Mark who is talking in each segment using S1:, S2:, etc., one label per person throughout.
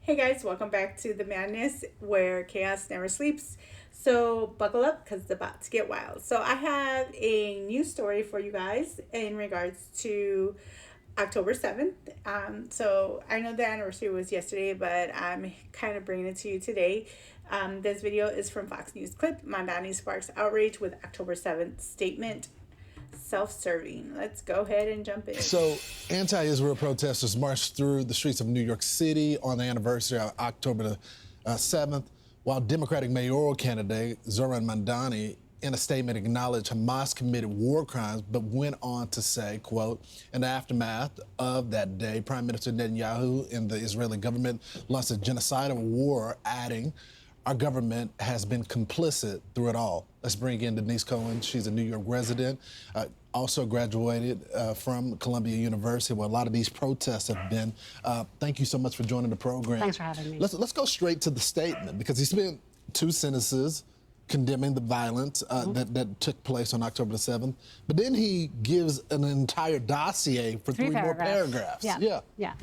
S1: Hey guys, welcome back to the madness where chaos never sleeps. So buckle up because it's about to get wild. So I have a new story for you guys in regards to October 7th. So I know the anniversary was yesterday, but I'm kind of bringing it to you today. This video is from Fox News clip. Mamdani sparks outrage with October 7th statement. Self-serving. Let's go ahead and jump in.
S2: So, anti-Israel protesters marched through the streets of New York City on the anniversary of October the 7th, while Democratic mayoral candidate Zohran Mamdani, in a statement, acknowledged Hamas committed war crimes, but went on to say, quote, in the aftermath of that day, Prime Minister Netanyahu and the Israeli government launched a genocidal war, adding, our government has been complicit through it all. Let's bring in Denise Cohen. She's a New York resident, also graduated from Columbia University, where a lot of these protests have been. Thank you so much for joining the program.
S3: Thanks for having me.
S2: Let's go straight to the statement, because he spent two sentences condemning the violence that took place on October the 7th. But then he gives an entire dossier for three more paragraphs.
S3: Yeah.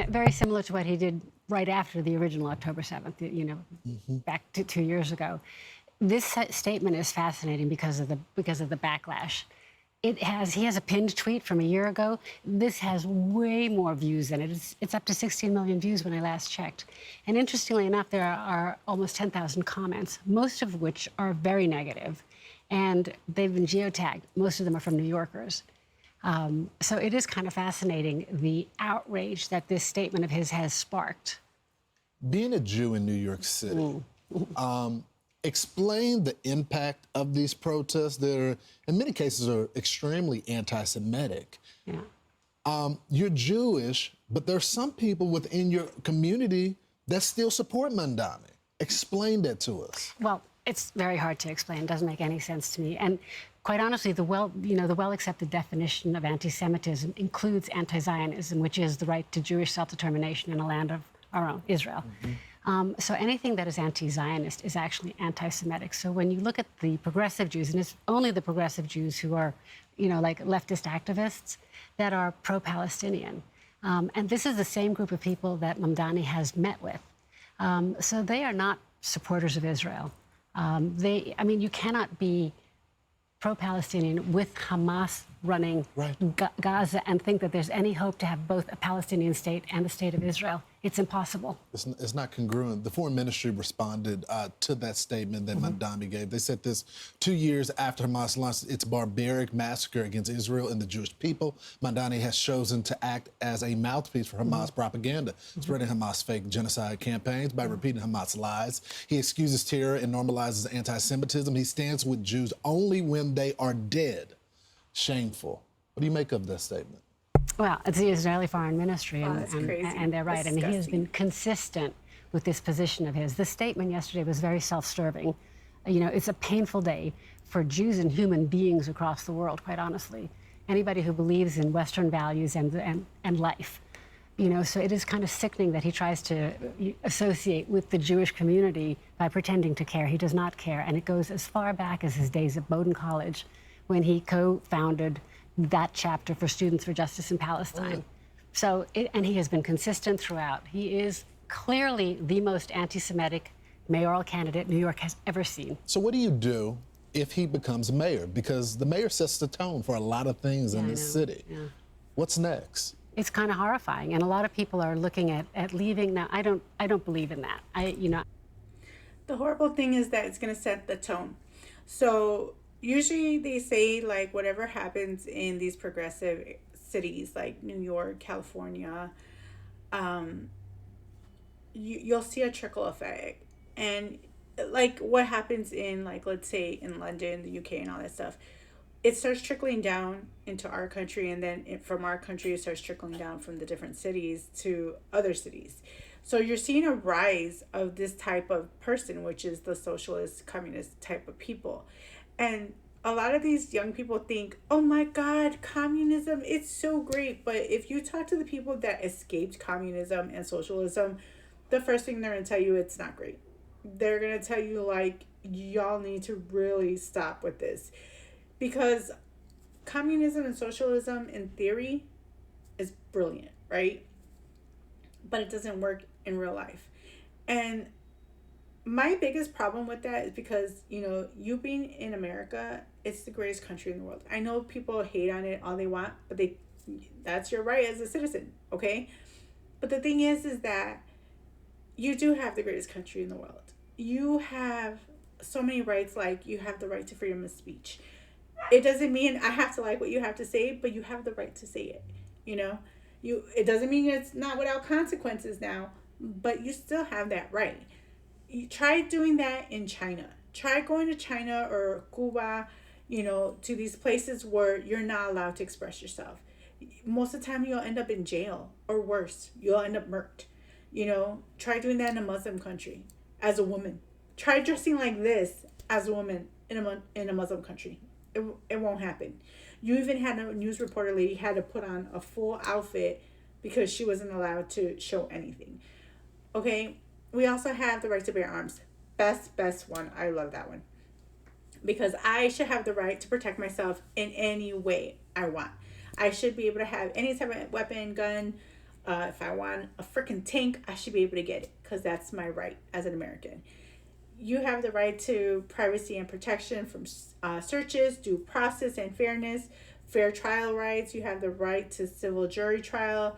S3: Very similar to what he did right after the original October 7th, back to 2 years ago. This statement is fascinating because of the backlash. He has a pinned tweet from a year ago. This has way more views than it. It's up to 16 million views when I last checked. And interestingly enough, there are almost 10,000 comments, most of which are very negative. And they've been geotagged. Most of them are from New Yorkers. So it is kind of fascinating, the outrage that this statement of his has sparked.
S2: Being a Jew in New York City, explain the impact of these protests. They're, in many cases, are extremely anti-Semitic.
S3: Yeah.
S2: You're Jewish, but there's some people within your community that still support Mamdani. Explain that to us.
S3: Well, it's very hard to explain. It doesn't make any sense to me. And quite honestly, the well-accepted definition of anti-Semitism includes anti-Zionism, which is the right to Jewish self-determination in a land of our own, Israel. So anything that is anti-Zionist is actually anti-Semitic. So when you look at the progressive Jews, and it's only the progressive Jews who are, like leftist activists, that are pro-Palestinian. And this is the same group of people that Mamdani has met with. So they are not supporters of Israel. You cannot be pro-Palestinian with Hamas running Gaza and think that there's any hope to have both a Palestinian state and the state of Israel. It's impossible.
S2: It's not congruent. The foreign ministry responded to that statement that Mamdani gave. They said this 2 years after Hamas launched its barbaric massacre against Israel and the Jewish people. Mamdani has chosen to act as a mouthpiece for Hamas propaganda, spreading Hamas fake genocide campaigns by repeating Hamas lies. He excuses terror and normalizes anti-Semitism. He stands with Jews only when they are dead. Shameful. What do you make of that statement?
S3: Well, it's the Israeli Foreign Ministry,
S1: that's crazy.
S3: and they're right.
S1: Disgusting.
S3: And he has been consistent with this position of his. The statement yesterday was very self-serving. It's a painful day for Jews and human beings across the world, quite honestly. Anybody who believes in Western values and life. So it is kind of sickening that he tries to associate with the Jewish community by pretending to care. He does not care. And it goes as far back as his days at Bowdoin College, when he co-founded that chapter for Students for Justice in Palestine. And he has been consistent throughout. He is clearly the most anti-Semitic mayoral candidate New York has ever seen.
S2: So what do you do if he becomes mayor? Because the mayor sets the tone for a lot of things in this city. What's next?
S3: It's kind of horrifying, and a lot of people are looking at leaving. Now, I don't believe in that.
S1: The horrible thing is that it's going to set the tone. So usually they say, like, whatever happens in these progressive cities like New York, California, you'll see a trickle effect. And like what happens in, like, let's say in London, the UK and all that stuff, it starts trickling down into our country, and then from our country it starts trickling down from the different cities to other cities. So you're seeing a rise of this type of person, which is the socialist, communist type of people. And a lot of these young people think, oh my God, communism, it's so great. But if you talk to the people that escaped communism and socialism, the first thing they're going to tell you, it's not great. They're going to tell you, like, y'all need to really stop with this. Because communism and socialism, in theory, is brilliant, right? But it doesn't work in real life. And my biggest problem with that is because, you being in America, it's the greatest country in the world. I know people hate on it all they want, but that's your right as a citizen, okay? But the thing is that you do have the greatest country in the world. You have so many rights, like you have the right to freedom of speech. It doesn't mean I have to like what you have to say, but you have the right to say it. It doesn't mean it's not without consequences now, but you still have that right. You try doing that in China. Try going to China or Cuba, to these places where you're not allowed to express yourself. Most of the time you'll end up in jail, or worse, you'll end up murked. Try doing that in a Muslim country as a woman. Try dressing like this as a woman in a Muslim country. It won't happen. You even had a news reporter lady had to put on a full outfit because she wasn't allowed to show anything. Okay, we also have the right to bear arms. Best one. I love that one. Because I should have the right to protect myself in any way I want. I should be able to have any type of weapon, gun. If I want a freaking tank, I should be able to get it because that's my right as an American. You have the right to privacy and protection from searches, due process and fairness, fair trial rights. You have the right to civil jury trial,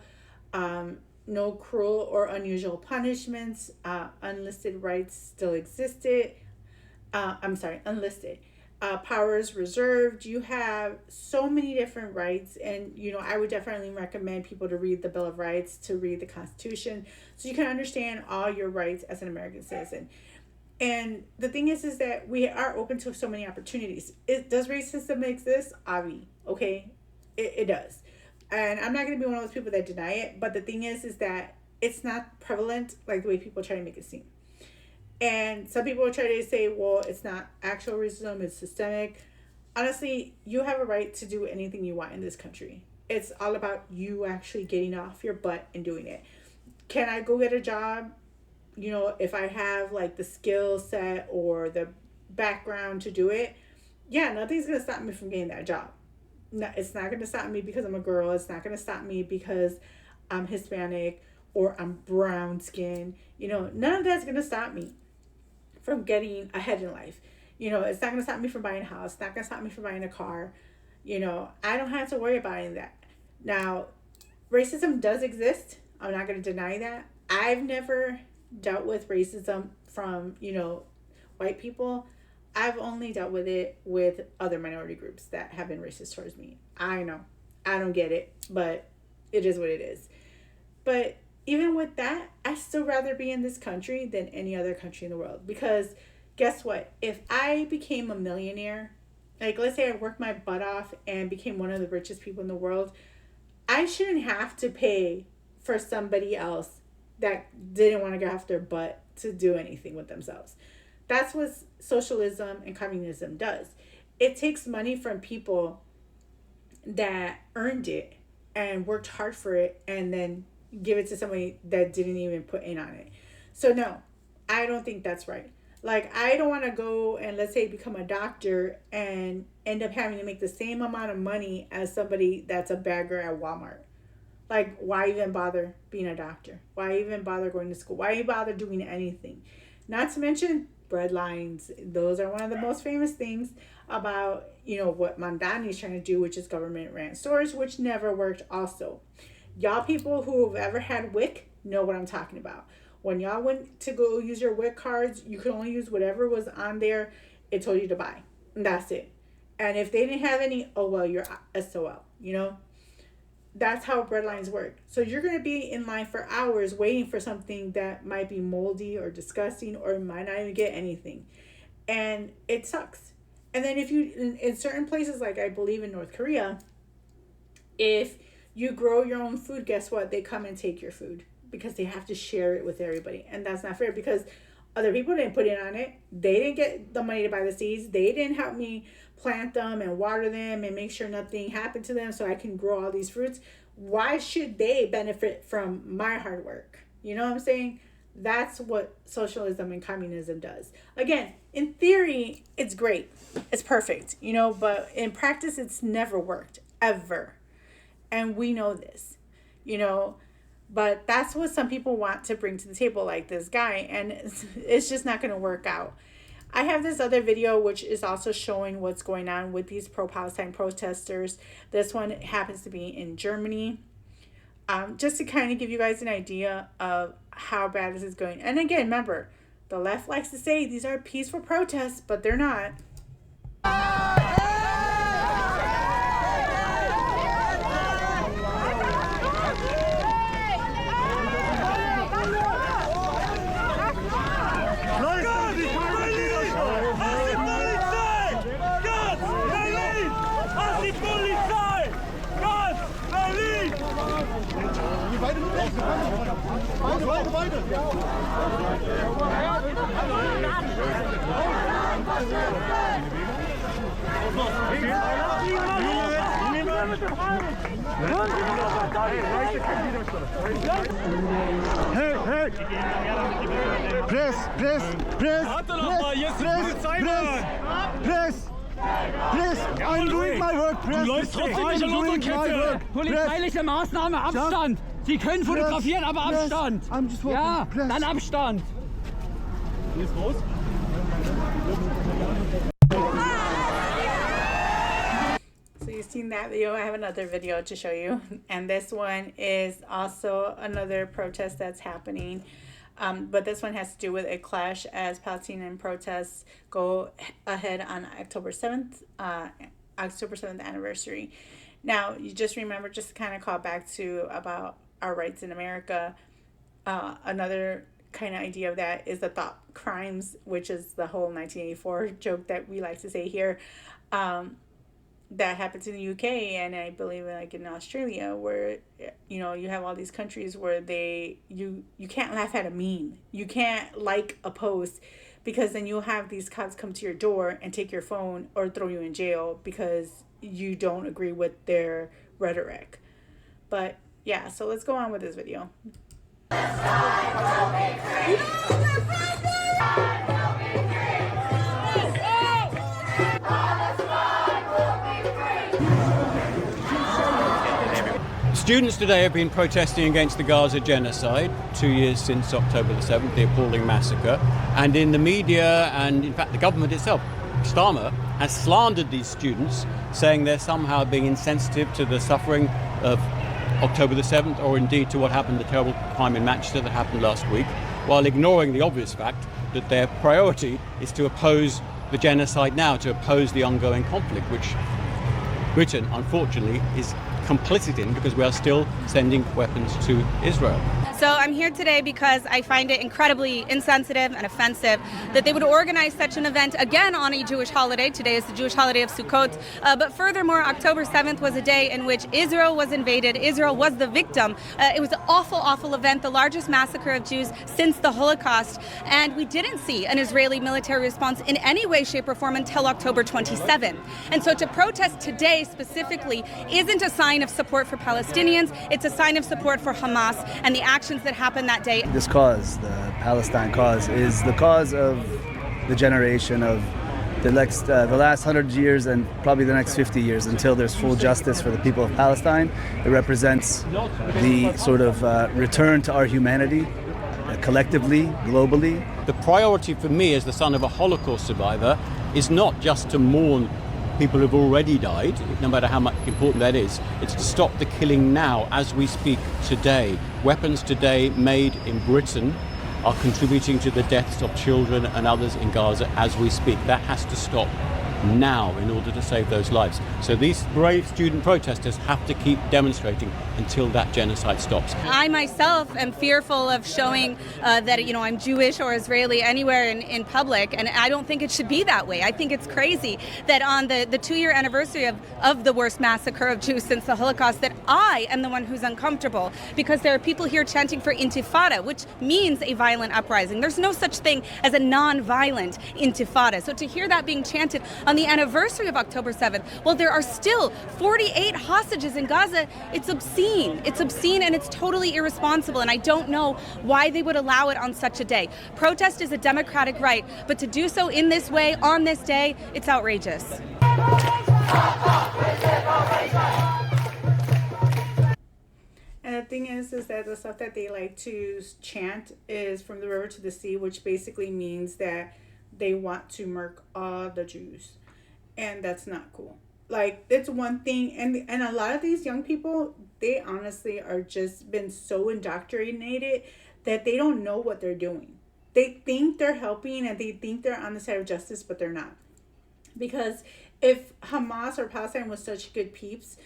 S1: no cruel or unusual punishments. Unlisted rights still existed. Unlisted. Powers reserved. You have so many different rights, and I would definitely recommend people to read the Bill of Rights, to read the Constitution, so you can understand all your rights as an American citizen. And the thing is that we are open to so many opportunities. Does racism exist? Avi, okay, it does, and I'm not going to be one of those people that deny it. But the thing is that it's not prevalent like the way people try to make it seem. And some people will try to say, well, it's not actual racism, it's systemic. Honestly, you have a right to do anything you want in this country. It's all about you actually getting off your butt and doing it. Can I go get a job? If I have like the skill set or the background to do it, yeah, nothing's going to stop me from getting that job. No, it's not going to stop me because I'm a girl. It's not going to stop me because I'm Hispanic or I'm brown skin. None of that's going to stop me from getting ahead in life. It's not going to stop me from buying a house. It's not going to stop me from buying a car. I don't have to worry about any of that. Now, racism does exist. I'm not going to deny that. I've never dealt with racism from, white people. I've only dealt with it with other minority groups that have been racist towards me. I know. I don't get it, but it is what it is. But even with that, I still rather be in this country than any other country in the world. Because guess what? If I became a millionaire, like let's say I worked my butt off and became one of the richest people in the world, I shouldn't have to pay for somebody else that didn't want to get off their butt to do anything with themselves. That's what socialism and communism does. It takes money from people that earned it and worked hard for it and then give it to somebody that didn't even put in on it. So no, I don't think that's right. Like, I don't want to go and let's say become a doctor and end up having to make the same amount of money as somebody that's a bagger at Walmart. Like, why even bother being a doctor? Why even bother going to school? Why even bother doing anything? Not to mention bread lines. Those are one of the most famous things about, what Mamdani is trying to do, which is government ran stores, which never worked also. Y'all people who have ever had WIC know what I'm talking about. When y'all went to go use your WIC cards, you could only use whatever was on there it told you to buy. And that's it. And if they didn't have any, oh well, you're SOL, That's how bread lines work. So you're going to be in line for hours waiting for something that might be moldy or disgusting or might not even get anything. And it sucks. And then if you, in certain places, like I believe in North Korea, if you grow your own food, guess what? They come and take your food because they have to share it with everybody. And that's not fair because other people didn't put in on it. They didn't get the money to buy the seeds. They didn't help me plant them and water them and make sure nothing happened to them so I can grow all these fruits. Why should they benefit from my hard work? You know what I'm saying? That's what socialism and communism does. Again, in theory, it's great. It's perfect, but in practice, it's never worked, ever. And we know this, But that's what some people want to bring to the table, like this guy, and it's just not going to work out. I have this other video which is also showing what's going on with these pro-Palestine protesters. This one happens to be in Germany. Just to kind of give you guys an idea of how bad this is going. And again, remember, the left likes to say these are peaceful protests, but they're not.
S4: Hey, hey! Press, press, press! Press! Press! I'm doing my work, press!
S5: Du läufst trotzdem nicht an unserer Kette! Polizeiliche Maßnahme, Abstand! Sie können fotografieren, aber Abstand! Ja, dann Abstand! Gehst raus?
S1: So you've seen that video. I have another video to show you. And this one is also another protest that's happening. But this one has to do with a clash as Palestinian protests go ahead on October 7th anniversary. Now, you just remember, just to kind of call back to about our rights in America, another kind of idea of that is the thought crimes, which is the whole 1984 joke that we like to say here. That happens in the UK, and I believe like in Australia, where you have all these countries where you can't laugh at a meme, you can't like a post, because then you'll have these cops come to your door and take your phone or throw you in jail because you don't agree with their rhetoric. But yeah, so let's go on with this video.
S6: Students today have been protesting against the Gaza genocide, 2 years since October the 7th, the appalling massacre. And in the media, and in fact the government itself, Starmer, has slandered these students, saying they're somehow being insensitive to the suffering of October the 7th, or indeed to what happened, the terrible crime in Manchester that happened last week, while ignoring the obvious fact that their priority is to oppose the genocide now, to oppose the ongoing conflict, which Britain, unfortunately, is complicit in, because we are still sending weapons to Israel.
S7: So I'm here today because I find it incredibly insensitive and offensive that they would organize such an event again on a Jewish holiday. Today is the Jewish holiday of Sukkot. But furthermore, October 7th was a day in which Israel was invaded. Israel was the victim. It was an awful, awful event, the largest massacre of Jews since the Holocaust. And we didn't see an Israeli military response in any way, shape, or form until October 27th. And so to protest today specifically isn't a sign of support for Palestinians. It's a sign of support for Hamas and the actions that happened that day.
S4: This cause, the Palestine cause, is the cause of the generation of the last 100 years and probably the next 50 years until there's full justice for the people of Palestine. It represents the sort of return to our humanity, collectively, globally.
S6: The priority for me as the son of a Holocaust survivor is not just to mourn people who've already died, no matter how much important that is. It's to stop the killing now, as we speak today. Weapons today made in Britain are contributing to the deaths of children and others in Gaza as we speak. That has to stop now in order to save those lives. So these brave student protesters have to keep demonstrating until that genocide stops.
S7: I myself am fearful of showing that I'm Jewish or Israeli anywhere in public, and I don't think it should be that way. I think it's crazy that on the 2-year anniversary of the worst massacre of Jews since the Holocaust, that I am the one who's uncomfortable, because there are people here chanting for intifada, which means a violent uprising. There's no such thing as a non-violent intifada. So to hear that being chanted on the anniversary of October 7th, well, there are still 48 hostages in Gaza. It's obscene. It's obscene, and it's totally irresponsible, and I don't know why they would allow it on such a day. Protest is a democratic right, but to do so in this way, on this day, it's outrageous.
S1: And thing is that the stuff that they like to chant is from the river to the sea, which basically means that they want to murk all the Jews. And that's not cool. Like, it's one thing, and a lot of these young people, they honestly are just been so indoctrinated that they don't know what they're doing. They think they're helping and they think they're on the side of justice, but they're not. Because if Hamas or Palestine was such good peeps,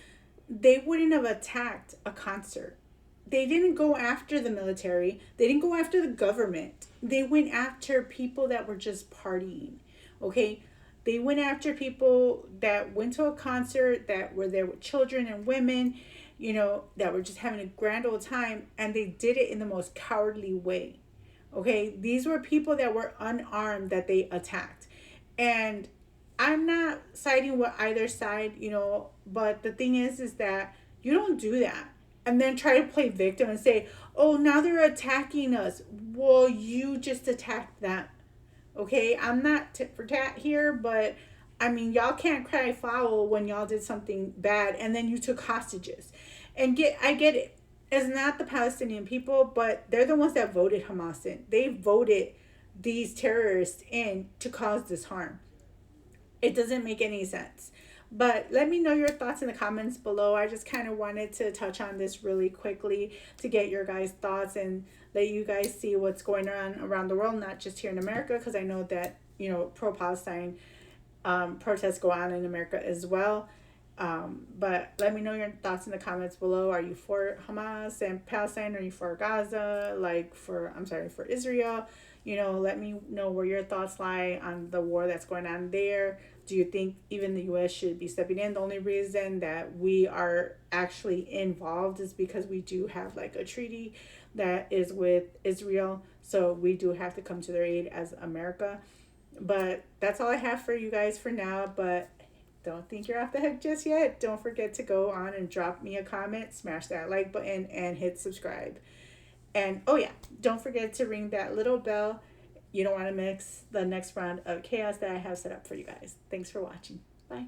S1: they wouldn't have attacked a concert. They didn't go after the military. They didn't go after the government. They went after people that were just partying. Okay? They went after people that went to a concert, that were there with children and women, that were just having a grand old time, and they did it in the most cowardly way. Okay? These were people that were unarmed that they attacked. And I'm not siding with either side, but the thing is that you don't do that and then try to play victim and say, oh, now they're attacking us. Well, you just attacked them. Okay, I'm not tit for tat here, but I mean, y'all can't cry foul when y'all did something bad and then you took hostages. And I get it. It's not the Palestinian people, but they're the ones that voted Hamas in. They voted these terrorists in to cause this harm. It doesn't make any sense. But let me know your thoughts in the comments below. I just kind of wanted to touch on this really quickly to get your guys' thoughts and let you guys see what's going on around the world, not just here in America, because I know that, pro-Palestine protests go on in America as well. But let me know your thoughts in the comments below. Are you for Hamas and Palestine? Are you for Gaza? For Israel? Let me know where your thoughts lie on the war that's going on there. Do you think even the U.S. should be stepping in? The only reason that we are actually involved is because we do have like a treaty that is with Israel. So we do have to come to their aid as America. But that's all I have for you guys for now. But don't think you're off the hook just yet. Don't forget to go on and drop me a comment, smash that like button, and hit subscribe. And oh yeah, don't forget to ring that little bell. You don't want to miss the next round of chaos that I have set up for you guys. Thanks for watching. Bye.